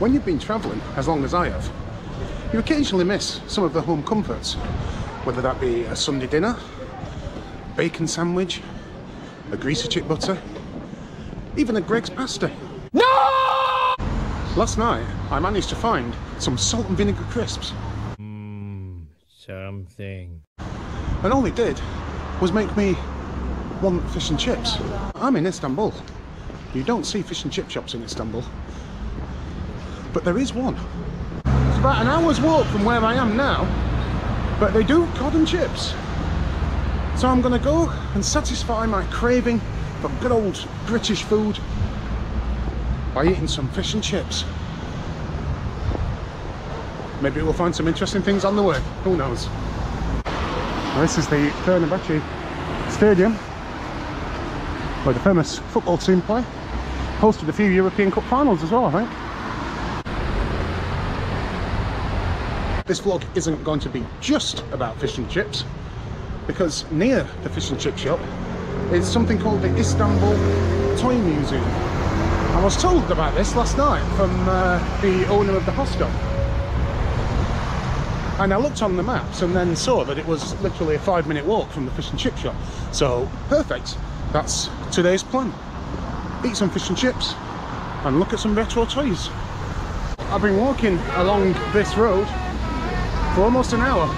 when you've been travelling as long as I have, you occasionally miss some of the home comforts, whether that be a Sunday dinner, bacon sandwich, a greasy chip butter, even a Greg's pasta. No! Last night I managed to find some salt and vinegar crisps. Something. And all it did was make me want fish and chips. I'm in Istanbul. You don't see fish and chip shops in Istanbul, but there is one. It's about an hour's walk from where I am now, but they do cod and chips. So I'm gonna go and satisfy my craving for good old British food by eating some fish and chips. Maybe we'll find some interesting things on the way, who knows. This is the Fenerbahce Stadium, where the famous football team play. Hosted a few European Cup finals as well, I think. This vlog isn't going to be just about fish and chips, because near the fish and chip shop is something called the Istanbul Toy Museum. I was told about this last night from the owner of the hostel. And I looked on the maps and then saw that it was literally a 5-minute walk from the fish and chip shop. So, perfect. That's today's plan. Eat some fish and chips and look at some retro toys. I've been walking along this road for almost an hour.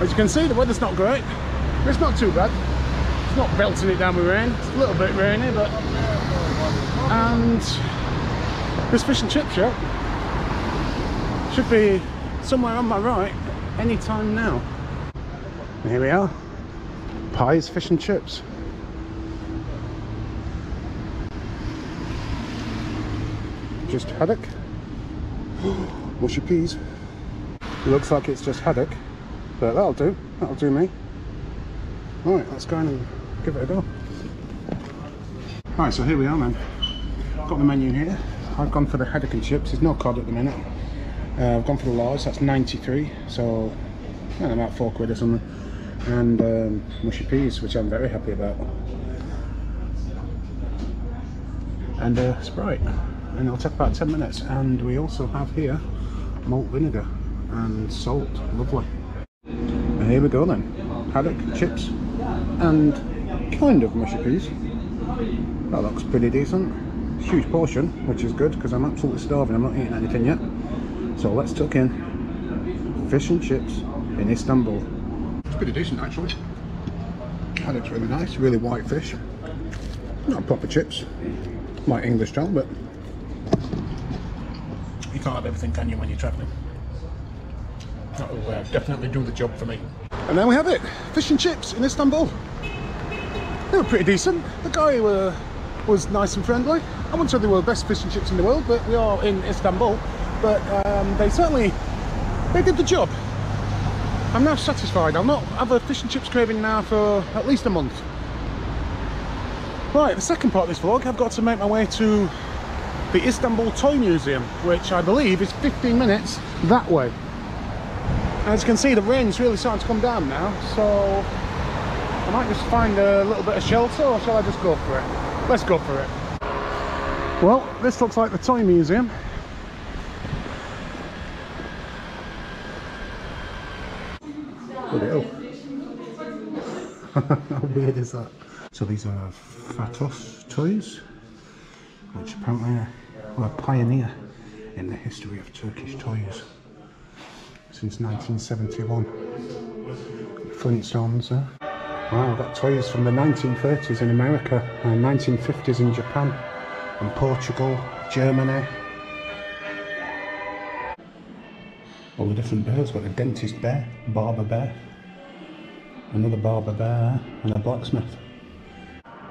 As you can see, the weather's not great. It's not too bad. It's not belting it down with rain. It's a little bit rainy, but... And this fish and chip shop should be somewhere on my right any time now. And here we are. Pies, fish and chips. Just haddock. Mushy peas. It looks like it's just haddock, but that'll do. That'll do me. Right, let's go in and give it a go. Right, so here we are then. Got the menu here. I've gone for the haddock and chips. There's no cod at the minute. I've gone for the large, that's 93, so about £4 or something. And mushy peas, which I'm very happy about. And Sprite. And it'll take about 10 minutes. And we also have here malt vinegar and salt. Lovely. And here we go then. Haddock, chips, and kind of mushy peas. That looks pretty decent. Huge portion, which is good because I'm absolutely starving. I'm not eating anything yet. So let's tuck in fish and chips in Istanbul. It's pretty decent actually. Haddock's really nice, really white fish. Not proper chips, like English style, but you can't have everything, can you, when you're travelling? That will definitely do the job for me. And there we have it, fish and chips in Istanbul. They were pretty decent. The guy was nice and friendly. I wouldn't say they were the best fish and chips in the world, but we are in Istanbul. But they did the job. I'm now satisfied. I'll not have a fish and chips craving now for at least a month. Right, the second part of this vlog, I've got to make my way to the Istanbul Toy Museum, which I believe is 15 minutes that way. As you can see, the rain's really starting to come down now, so I might just find a little bit of shelter, or shall I just go for it? Let's go for it. Well, this looks like the Toy Museum. Bloody hell. How weird is that? So these are Fatos toys, which apparently were a pioneer in the history of Turkish toys since 1971. Flintstones there. Wow, got toys from the 1930s in America and 1950s in Japan and Portugal, Germany. All the different bears. Got a dentist bear, barber bear, another barber bear, and a blacksmith.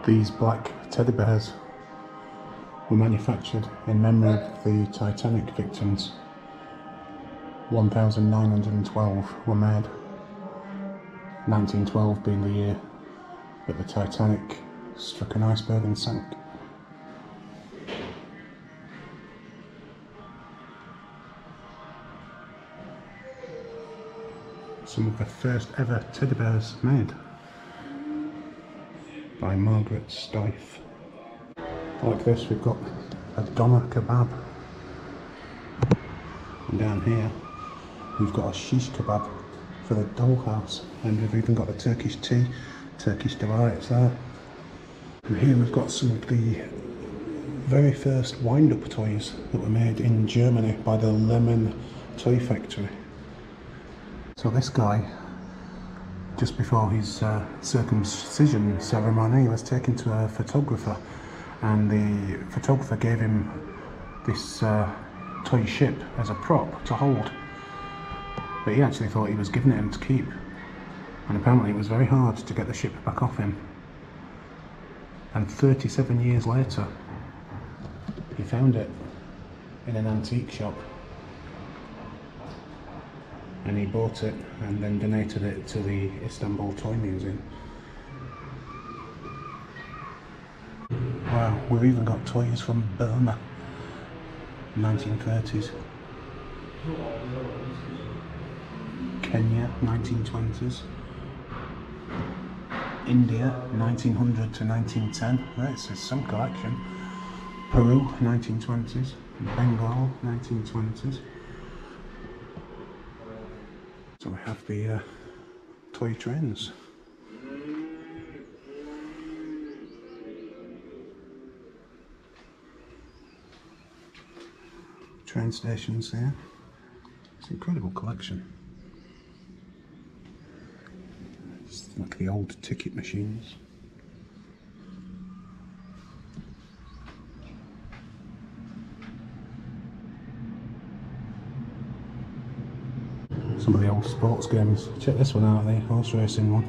These black teddy bears were manufactured in memory of the Titanic victims. 1,912 were made. 1912 being the year that the Titanic struck an iceberg and sank. Some of the first ever teddy bears made by Margaret Steiff. Like this, we've got a doner kebab, And down here we've got a shish kebab for the dollhouse, and we've even got a Turkish tea, Turkish delights there. And here we've got some of the very first wind-up toys that were made in Germany by the Lemon Toy Factory. So this guy, just before his circumcision ceremony, he was taken to a photographer, and the photographer gave him this toy ship as a prop to hold. But he actually thought he was giving it him to keep, and apparently it was very hard to get the ship back off him. And 37 years later, he found it in an antique shop, and he bought it and then donated it to the Istanbul Toy Museum. Wow, we've even got toys from Burma, 1930s. Kenya, 1920s. India, 1900 to 1910. This is some collection. Peru, 1920s. Bengal, 1920s. So we have the toy trains. Train stations there. It's an incredible collection. It's like the old ticket machines. Some of the old sports games. Check this one out, the horse racing one.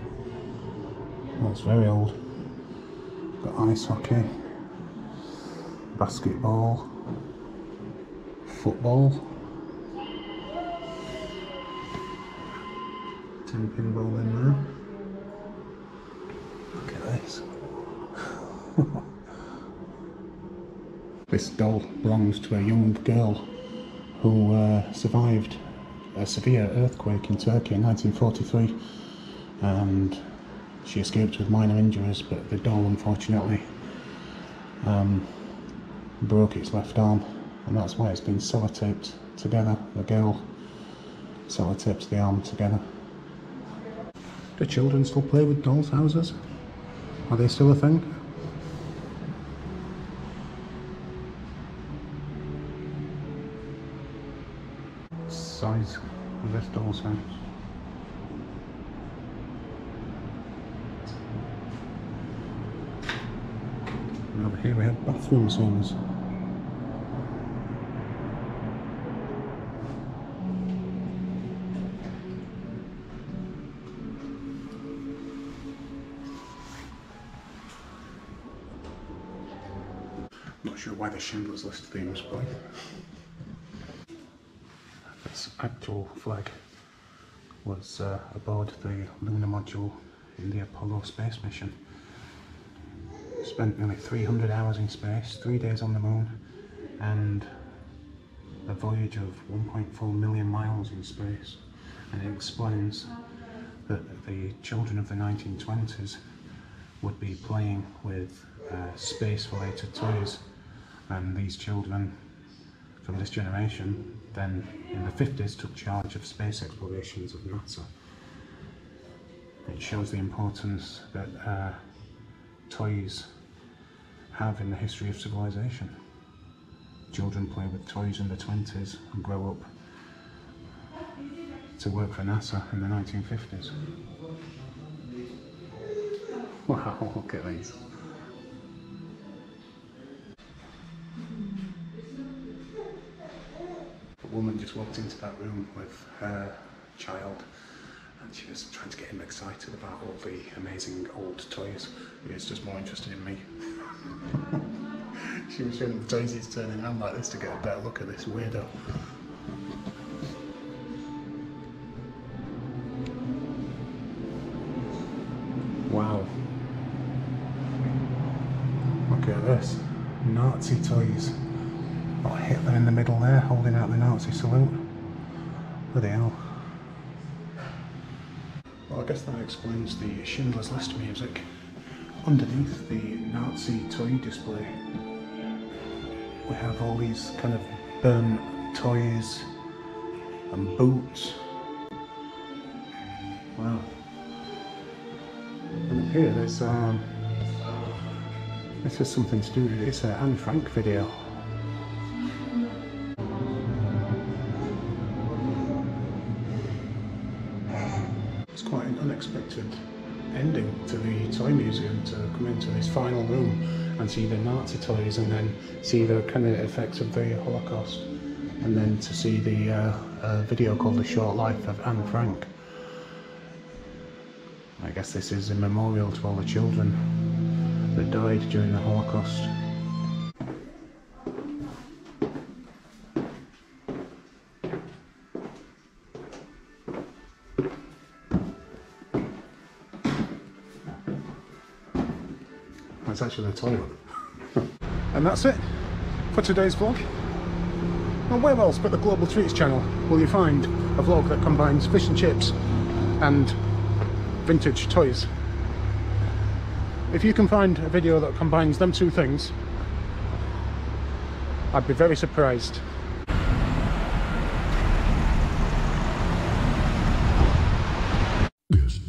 That's very old. Got ice hockey, basketball, football, 10 pinball in there. Look at this. This doll belongs to a young girl who survived a severe earthquake in Turkey in 1943, and she escaped with minor injuries, but the doll unfortunately broke its left arm, and that's why it's been sellotaped together. The girl sellotaped the arm together. Do children still play with dolls' houses? Are they still a thing? Size of this doll's house. And over here we have bathroom scenes. Not sure why the Schindler's List themes play. This actual flag was aboard the lunar module in the Apollo space mission. Spent nearly 300 hours in space, 3 days on the moon, and a voyage of 1.4 million miles in space. And it explains that the children of the 1920s would be playing with space-related toys, and these children from this generation then in the 50s took charge of space explorations of NASA. It shows the importance that toys have in the history of civilization. Children play with toys in the 20s and grow up to work for NASA in the 1950s. Wow, look at these. A woman just walked into that room with her child, and she was trying to get him excited about all the amazing old toys. He was just more interested in me. She was showing him the toys, he's turning around like this to get a better look at this weirdo. Wow. Look at this. Nazi toys. Got Hitler in the middle there, holding out the Nazi salute. Bloody hell. Well, I guess that explains the Schindler's List music. Underneath the Nazi toy display, we have all these kind of burnt toys, and boots. Wow. And up here there's this is something to do with, it's an Anne Frank video. It's quite an unexpected ending to the toy museum, to come into this final room and see the Nazi toys and then see the kind of effects of the Holocaust, and then to see the video called The Short Life of Anne Frank. I guess this is a memorial to all the children that died during the Holocaust. That's actually the toilet. And that's it for today's vlog. Now where else but the Global Treats channel will you find a vlog that combines fish and chips and vintage toys? If you can find a video that combines them two things, I'd be very surprised. This